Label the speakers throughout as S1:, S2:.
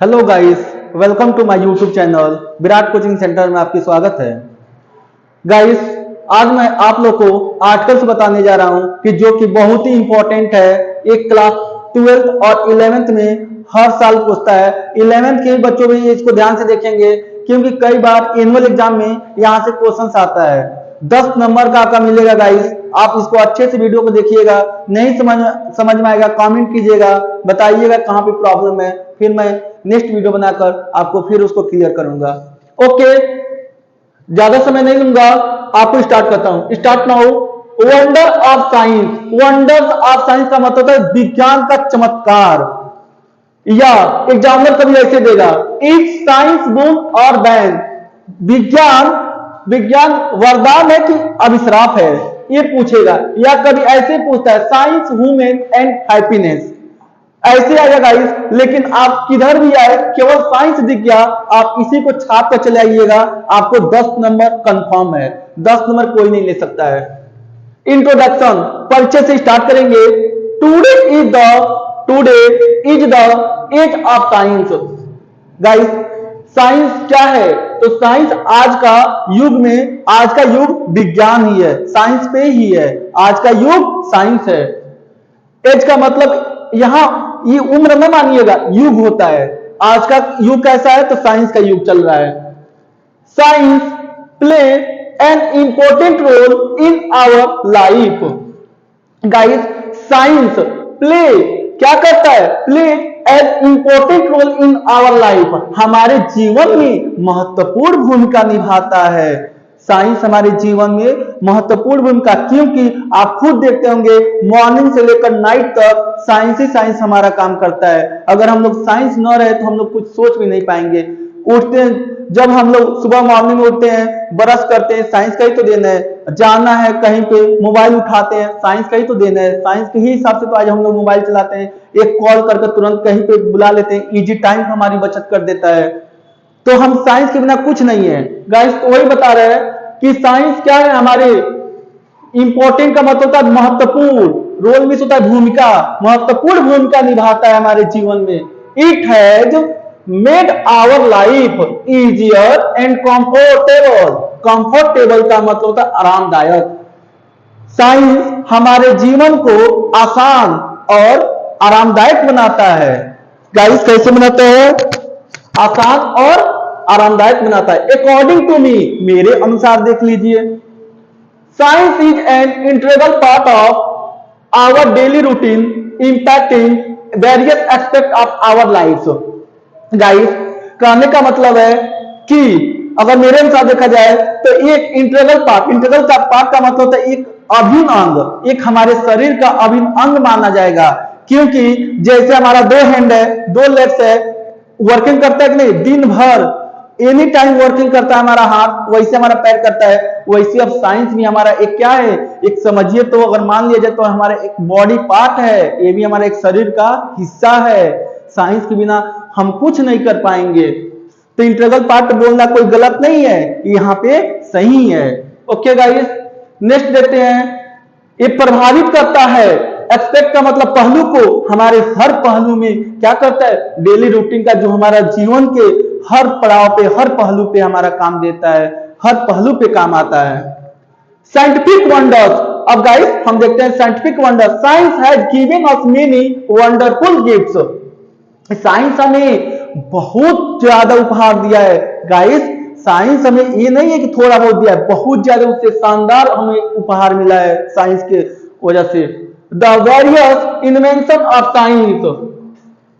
S1: Hello guys, welcome to my YouTube channel Virat coaching centre में आपकी स्वागत है। गाइस, आज मैं आप लोग को आर्टिकल्स बताने जा रहा हूं कि जो कि बहुत ही इंपॉर्टेंट है। एक क्लास 12th और 11th में हर साल पूछता है। 11th के बच्चों भी इसको ध्यान से देखेंगे क्योंकि कई बार एनुअल एग्जाम में यहाँ से क्वेश्चन आता है। 10 नंबर का आपका मिलेगा गाइस। आप इसको अच्छे से वीडियो को देखिएगा। नहीं समझ में आएगा कमेंट कीजिएगा, बताइएगा कहाँ पे प्रॉब्लम है, फिर मैं नेक्स्ट वीडियो बनाकर आपको फिर उसको क्लियर करूंगा। ओके, ज्यादा समय नहीं लूंगा, आपको स्टार्ट करता हूं। Start now. Wonder of science. Wonders of science का मतलब है विज्ञान का चमत्कार, या एग्जामिनर कभी ऐसे देगा, इज साइंस बूम और बैन। विज्ञान वरदान है कि अभिश्राप है, ये पूछेगा। या कभी ऐसे पूछता है, साइंस वुमेन एंड हैप्पीनेस, ऐसे आएगा गाइस। लेकिन आप किधर भी आए, केवल साइंस दिख गया, आप इसी को छाप कर चले आइएगा, आपको 10 नंबर कंफर्म है। 10 नंबर कोई नहीं ले सकता है। इंट्रोडक्शन, परिचय से स्टार्ट करेंगे। Today is the age of science. Guys, science क्या है? तो साइंस आज का युग में, आज का युग विज्ञान ही है, साइंस पे ही है। आज का युग साइंस है। एज का मतलब यहां ये उम्र में मानिएगा, युग होता है। आज का युग कैसा है? तो साइंस का युग चल रहा है। Science play an important role in our life. Guys, science play क्या करता है? Play an important role in our life, हमारे जीवन में महत्वपूर्ण भूमिका निभाता है। साइंस हमारे जीवन में महत्वपूर्ण भूमिका, क्योंकि आप खुद देखते होंगे मॉर्निंग से लेकर नाइट तक साइंस ही साइंस हमारा काम करता है। अगर हम लोग साइंस न रहे तो हम लोग कुछ सोच भी नहीं पाएंगे। उठते हैं, जब हम लोग सुबह मॉर्निंग में उठते हैं, ब्रश करते हैं, साइंस का ही तो देना है। जाना है कहीं पे, मोबाइल उठाते हैं, साइंस का ही तो देना है। साइंस के ही हिसाब से तो आज हम लोग मोबाइल चलाते हैं। एक कॉल करके तुरंत कहीं पे बुला लेते हैं, इजी टाइम हमारी बचत कर देता है। तो हम साइंस के बिना कुछ नहीं है। गाइस, तो वही बता रहे हैं कि साइंस क्या है हमारे। इंपॉर्टेंट का मतलब होता है महत्वपूर्ण, रोल में होता है भूमिका, महत्वपूर्ण भूमिका निभाता है हमारे जीवन में। It has made our life easier and comfortable. Comfortable का मतलब होता है आरामदायक। साइंस हमारे जीवन को आसान और आरामदायक बनाता है। गाइस, कैसे बनाता है? आसान और आरामदायक बनाता है। अकॉर्डिंग टू मी, मेरे अनुसार देख लीजिए, science is an integral part of our daily routine impacting various aspect of our life. Guys, कहने का मतलब है कि अगर मेरे अनुसार देखा जाए तो एक इंटीग्रल पार्ट का मतलब होता है एक अभिन्न अंग, एक हमारे शरीर का अभिन्न अंग माना जाएगा। क्योंकि जैसे हमारा 2 हैंड है, 2 लेग्स है, वर्किंग करता है कि नहीं? दिन भर एनी टाइम वर्किंग करता है हमारा हाथ, वैसे हमारा पैर करता है। वैसे अब साइंस भी हमारा एक क्या है, एक समझिए तो, अगर मान लिया जाए तो हमारा एक बॉडी पार्ट है, ये भी हमारा एक शरीर का हिस्सा है। साइंस के बिना हम कुछ नहीं कर पाएंगे। तो इंटीग्रल पार्ट बोलना कोई गलत नहीं है, यहाँ पे सही है। ओके गाइस, नेक्स्ट देखते हैं। ये प्रभावित करता है, एस्पेक्ट का मतलब पहलू को, हमारे हर पहलू में क्या करता है? डेली रूटीन का, जो हमारा जीवन के हर पड़ाव पे, हर पहलू पे हमारा काम देता है, हर पहलू पे काम आता है। Scientific wonders. अब गाइस हम देखते हैं scientific wonder. Science has given us many wonderful gifts. Science हमें बहुत ज्यादा उपहार दिया है। गाइस, साइंस हमें ये नहीं है कि थोड़ा बहुत दिया है, बहुत ज्यादा, उससे शानदार हमें उपहार मिला है साइंस के वजह से। The various invention of science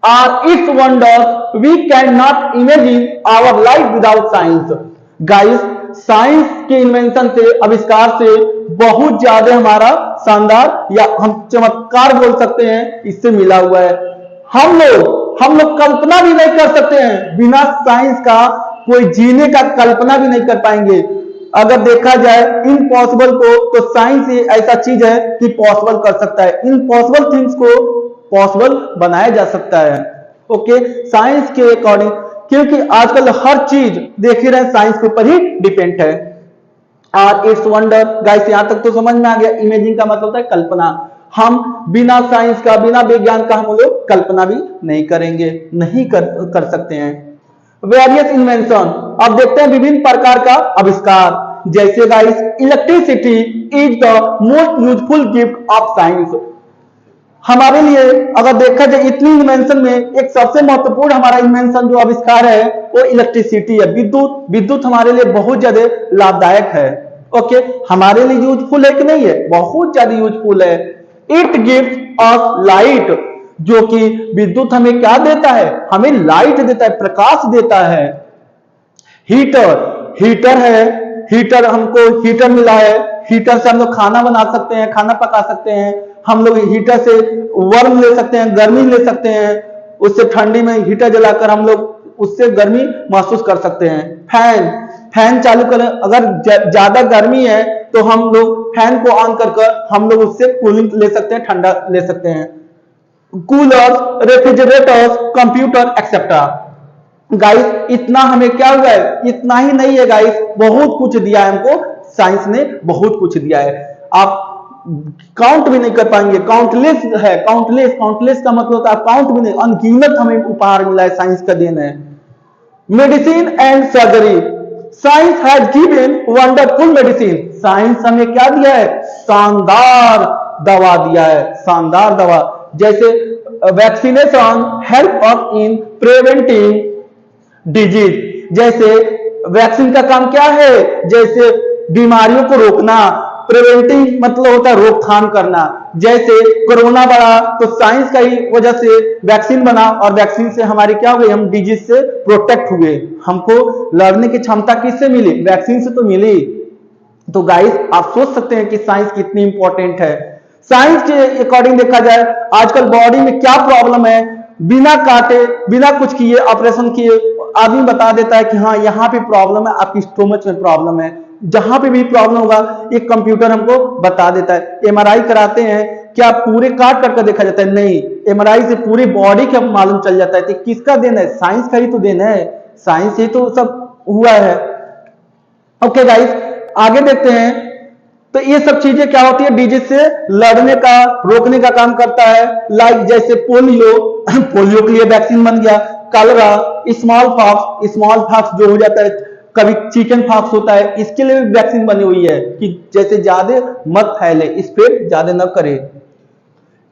S1: are its wonder, we can not imagine our life without science. Guys, science के इन्वेंशन से, आविष्कार से बहुत ज्यादा हमारा शानदार, या हम चमत्कार बोल सकते हैं, इससे मिला हुआ है। हम लोग कल्पना भी नहीं कर सकते हैं, बिना साइंस का कोई जीने का कल्पना भी नहीं कर पाएंगे। अगर देखा जाए इम्पॉसिबल को, तो साइंस ही ऐसा चीज है कि पॉसिबल कर सकता है। इम्पॉसिबल थिंग्स को पॉसिबल बनाया जा सकता है। ओके, साइंस के अकॉर्डिंग, क्योंकि आजकल हर चीज देख ही रहे साइंस के ऊपर ही डिपेंड है। Are its wonder. गाइस, यहां तक तो समझ में आ गया। इमेजिंग का मतलब होता है कल्पना। हम बिना साइंस का, बिना विज्ञान का हम लोग कल्पना भी नहीं करेंगे, नहीं कर सकते हैं। वेरियस इन्वेंशन, अब देखते हैं विभिन्न प्रकार का आविष्कार। जैसे guys, electricity is the most useful gift of science. हमारे लिए अगर देखा जाए इतनी इन्वेंशन में एक सबसे महत्वपूर्ण हमारा इन्वेंशन जो आविष्कार है वो इलेक्ट्रिसिटी है, विद्युत। विद्युत हमारे लिए बहुत ज्यादा लाभदायक है। ओके, हमारे लिए यूजफुल है कि नहीं है? बहुत ज्यादा यूजफुल है। इट गिव्स अस लाइट, जो कि विद्युत हमें क्या देता है? हमें लाइट देता है, प्रकाश देता है। हीटर, हीटर है, हीटर हमको हीटर मिला है। हीटर से हम लोग खाना बना सकते हैं, खाना पका सकते हैं। हम लोग हीटर से वर्म ले सकते हैं, गर्मी ले सकते हैं। उससे ठंडी में हीटर जलाकर हम लोग उससे गर्मी महसूस कर सकते हैं। फैन, फैन चालू करें, अगर ज्यादा गर्मी है तो हम लोग फैन को ऑन कर हम लोग उससे कूलिंग ले सकते हैं, ठंडा ले सकते हैं। Coolers, refrigerators, computer etcetera. Guys, इतना हमें क्या हुआ है? इतना ही नहीं है गाइस, बहुत कुछ दिया है हमको, साइंस ने बहुत कुछ दिया है। आप काउंट भी नहीं कर पाएंगे, काउंटलेस है। काउंटलेस, काउंटलेस का मतलब होता है काउंट भी नहीं, अनगिनत हमें उपहार मिला है, साइंस का देन है। Medicine and surgery, science has given wonderful medicine. Science हमें क्या दिया है? शानदार दवा दिया है, शानदार दवा। जैसे vaccination help us in preventing disease. जैसे वैक्सीन का काम क्या है? जैसे बीमारियों को रोकना। प्रिवेंटिंग मतलब होता है रोकथाम करना। जैसे कोरोना बढ़ा तो साइंस का ही वजह से वैक्सीन बना, और वैक्सीन से हमारी क्या हो गई? हम डिजीज से प्रोटेक्ट हुए। हमको लड़ने की क्षमता किससे मिली? वैक्सीन से तो मिली। तो गाइस, आप सोच सकते हैं कि साइंस कितनी इंपॉर्टेंट है। साइंस के अकॉर्डिंग देखा जाए, आजकल बॉडी में क्या प्रॉब्लम है, बिना काटे, बिना कुछ किए, ऑपरेशन किए आदमी बता देता है कि हाँ यहाँ पे प्रॉब्लम है, आपकी स्टोमच में प्रॉब्लम है। जहां पे भी प्रॉब्लम होगा एक कंप्यूटर हमको बता देता है। एमआरआई कराते हैं, क्या पूरे काट कर देखा जाता है? नहीं, एमआरआई से पूरी बॉडी का मालूम चल जाता है। तो किसका देन है? साइंस का ही तो देन है, साइंस ही तो सब हुआ है। ओके गाइस, आगे देखते हैं। तो ये सब चीजें क्या होती है? डिजीज से लड़ने का, रोकने का काम करता है। लाइक जैसे पोलियो, पोलियो के लिए वैक्सीन बन गया। कलरा, स्मॉल पॉक्स, स्मॉल पॉक्स जो हो जाता है, कभी चिकन पॉक्स होता है, इसके लिए भी वैक्सीन बनी हुई है कि जैसे ज्यादा मत फैले, स्प्रेड ज्यादा न करे।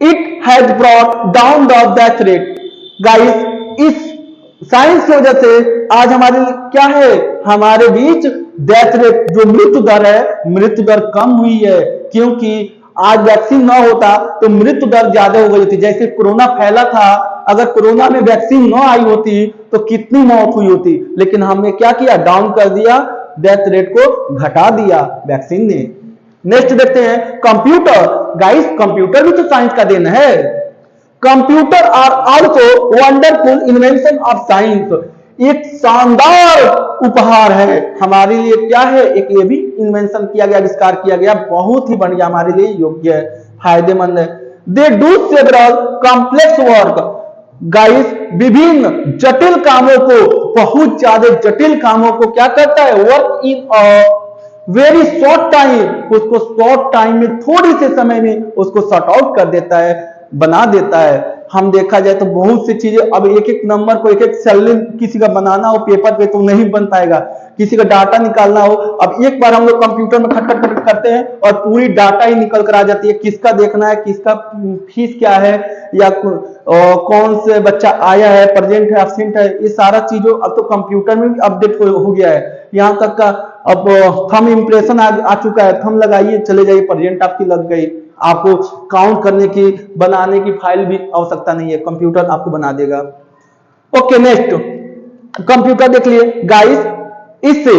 S1: It has brought down the death rate. Guys, इस साइंस की वजह से आज हमारे क्या है? हमारे बीच डेथ रेट, जो मृत्यु दर है, मृत्यु दर कम हुई है। क्योंकि आज वैक्सीन ना होता तो मृत्यु दर ज्यादा हो गई थी। जैसे कोरोना फैला था, अगर कोरोना में वैक्सीन ना आई होती तो कितनी मौत हुई होती। लेकिन हमने क्या किया? डाउन कर दिया, डेथ रेट को घटा दिया वैक्सीन ने। नेक्स्ट देखते हैं, कंप्यूटर। गाइस, कंप्यूटर भी तो साइंस का देन है। Computer are also wonderful invention of science. एक शानदार उपहार है हमारे लिए। क्या है? एक ये भी इन्वेंशन किया गया, आविष्कार किया गया, बहुत ही बढ़िया, हमारे लिए योग्य है, फायदेमंद है। They do several complex work. Guys, विभिन्न जटिल कामों को, बहुत ज्यादा जटिल कामों को क्या करता है? Work in a very short time, उसको शॉर्ट टाइम में, थोड़ी से समय में उसको सॉर्ट आउट कर देता है, बना देता है। हम देखा जाए तो बहुत सी चीजें, अब एक एक नंबर को, एक एक सेल किसी का बनाना हो पेपर पे तो नहीं बन पाएगा, किसी का डाटा निकालना हो, अब एक बार हम लोग कंप्यूटर में खट खट खट करते हैं और पूरी डाटा ही निकल कर आ जाती है। किसका देखना है, किसका फीस क्या है, या कौन से बच्चा आया है, प्रेजेंट है, एब्सेंट है, ये सारा चीजों अब तो कंप्यूटर में भी अपडेट हो गया है। यहाँ तक का अब थंब इंप्रेशन आ चुका है, थंब लगाइए, चले जाइए, प्रेजेंट आपकी लग गई। आपको काउंट करने की, बनाने की फाइल भी आवश्यकता नहीं है, कंप्यूटर आपको बना देगा। ओके, नेक्स्ट कंप्यूटर देख लिए। गाइस, इससे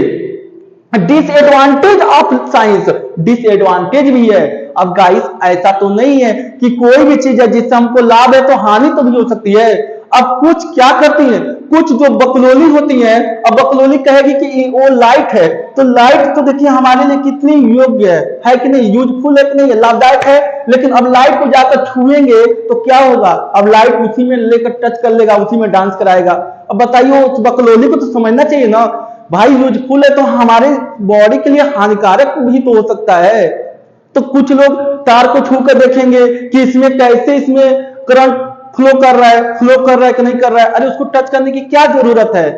S1: डिसएडवांटेज ऑफ साइंस, डिसएडवांटेज भी है। अब गाइस, ऐसा तो नहीं है कि कोई भी चीज है जिससे हमको लाभ है तो हानि तो भी हो सकती है। अब कुछ क्या करती हैं, कुछ जो बकलोली होती हैं, अब बकलोली कहेगी कि वो लाइट है, तो लाइट तो देखिए हमारे लिए कितनी योग्य है कि नहीं, यूजफुल है कि नहीं, लाभदायक है। लेकिन अब लाइट को जाकर छुएंगे तो क्या होगा? अब लाइट उसी में लेकर टच कर लेगा, उसी में डांस कराएगा। अब बताइए, उस बकलोली को तो समझना चाहिए ना भाई, यूजफुल है तो हमारे बॉडी के लिए हानिकारक भी तो हो सकता है। तो कुछ लोग तार को छू कर देखेंगे कि इसमें कैसे इसमें करंट फ्लो कर रहा है कि नहीं कर रहा है। अरे उसको टच करने की क्या जरूरत है।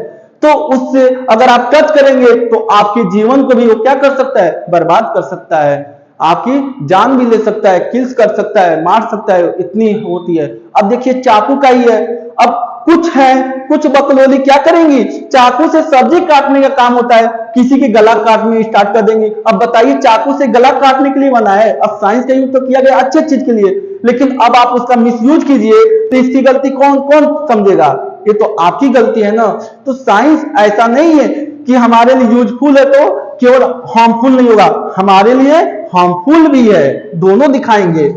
S1: तो उससे अगर आप टच करेंगे तो आपके जीवन को भी वो क्या कर सकता है, बर्बाद कर सकता है, आपकी जान भी ले सकता है, किल्स कर सकता है, मार सकता है, इतनी होती है। अब देखिए चाकू का ही है, अब कुछ बकलोली क्या करेंगी, चाकू से सब्जी काटने का काम होता है, किसी की गला काटने स्टार्ट कर देंगे। अब बताइए चाकू से गला काटने के लिए बना है, अब साइंस का यूज तो किया गया अच्छे चीज के लिए, लेकिन अब आप उसका मिसयूज कीजिए तो इसकी गलती कौन कौन समझेगा, ये तो आपकी गलती है ना। तो साइंस ऐसा नहीं है कि हमारे लिए यूजफुल है तो केवल हार्मफुल नहीं होगा, हमारे लिए हार्मफुल भी है, दोनों दिखाएंगे।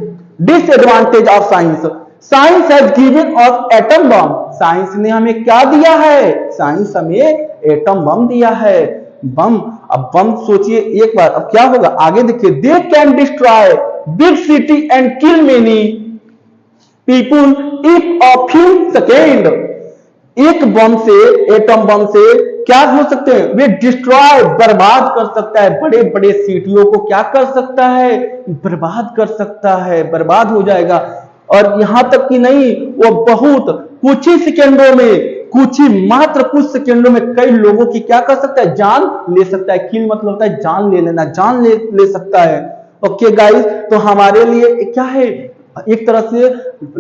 S1: Disadvantage of science, science has given us atom bomb, science ने हमें क्या दिया है, साइंस हमें एटम बम दिया है। बम, अब बम सोचिए एक बार, अब क्या होगा आगे देखिए, they can destroy big city and kill many people if a few second. एक बम से, एटम बम से क्या हो सकते हैं, वे डिस्ट्रॉय, बर्बाद कर सकता है, बड़े बड़े सिटियों को क्या कर सकता है, बर्बाद कर सकता है, बर्बाद हो जाएगा। और यहां तक कि नहीं, वो बहुत कुछ ही सेकेंडों में, मात्र कुछ सेकेंडों में कई लोगों की क्या कर सकता है, जान ले सकता है। किल मतलब होता है जान ले लेना, जान ले सकता है। ओके गाइस, तो हमारे लिए क्या है, एक तरह से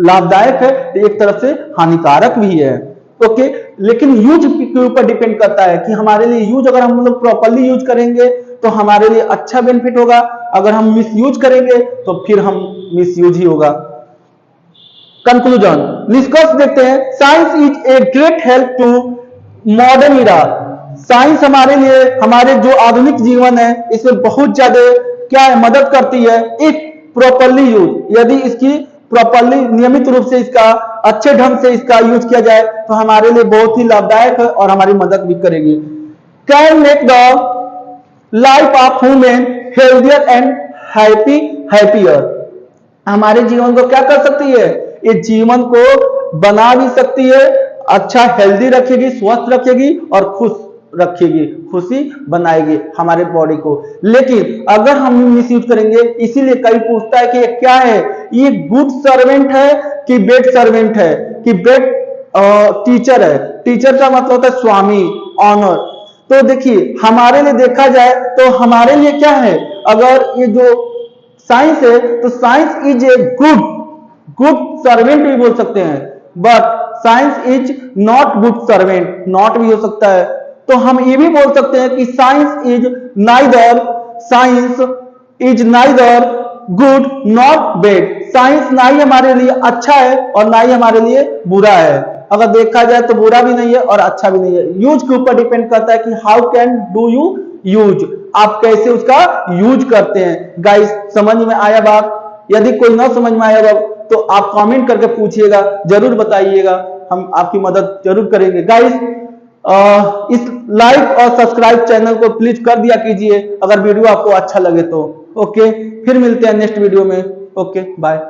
S1: लाभदायक है, एक तरह से हानिकारक भी है। ओके, लेकिन यूज के ऊपर डिपेंड करता है कि हमारे लिए यूज, अगर हम लोग प्रॉपर्ली यूज करेंगे तो हमारे लिए अच्छा बेनिफिट होगा, अगर हम मिस यूज करेंगे तो फिर हम मिस यूज ही होगा। कंक्लूजन, निष्कर्ष देखते हैं, science is a great help to modern era. Science हमारे लिए, हमारे जो आधुनिक जीवन है इसमें बहुत ज्यादा क्या है, मदद करती है। इफ प्रॉपर्ली यूज, यदि इसकी प्रॉपर्ली नियमित रूप से इसका अच्छे ढंग से इसका यूज किया जाए तो हमारे लिए बहुत ही लाभदायक है और हमारी मदद भी करेगी। Can make the life of human healthier and happier, हमारे जीवन को क्या कर सकती है, ये जीवन को बना भी सकती है, अच्छा हेल्दी रखेगी, स्वस्थ रखेगी और खुश रखेगी, खुशी बनाएगी हमारे बॉडी को। लेकिन अगर हम मिसयूज करेंगे, इसीलिए कई पूछता है कि ये क्या है, ये गुड सर्वेंट है कि बेड सर्वेंट है, कि बेड टीचर है। टीचर का मतलब होता है स्वामी, ऑनर। तो देखिए हमारे लिए देखा जाए तो हमारे लिए क्या है, अगर ये जो साइंस है तो science is a good servant भी बोल सकते हैं, but science is not good servant, not भी हो सकता है। तो हम ये भी बोल सकते हैं कि science is neither good not bad, science ना ही हमारे लिए अच्छा है और ना ही हमारे लिए बुरा है। अगर देखा जाए तो बुरा भी नहीं है और अच्छा भी नहीं है, यूज के ऊपर डिपेंड करता है कि how can do you use, आप कैसे उसका यूज करते हैं। गाइस, समझ में आया बात? यदि कोई ना समझ में आएगा तो आप कमेंट करके पूछिएगा, जरूर बताइएगा, हम आपकी मदद जरूर करेंगे। गाइस, इस लाइक और सब्सक्राइब चैनल को प्लीज कर दिया कीजिए अगर वीडियो आपको अच्छा लगे तो। ओके, फिर मिलते हैं नेक्स्ट वीडियो में। Okay, bye.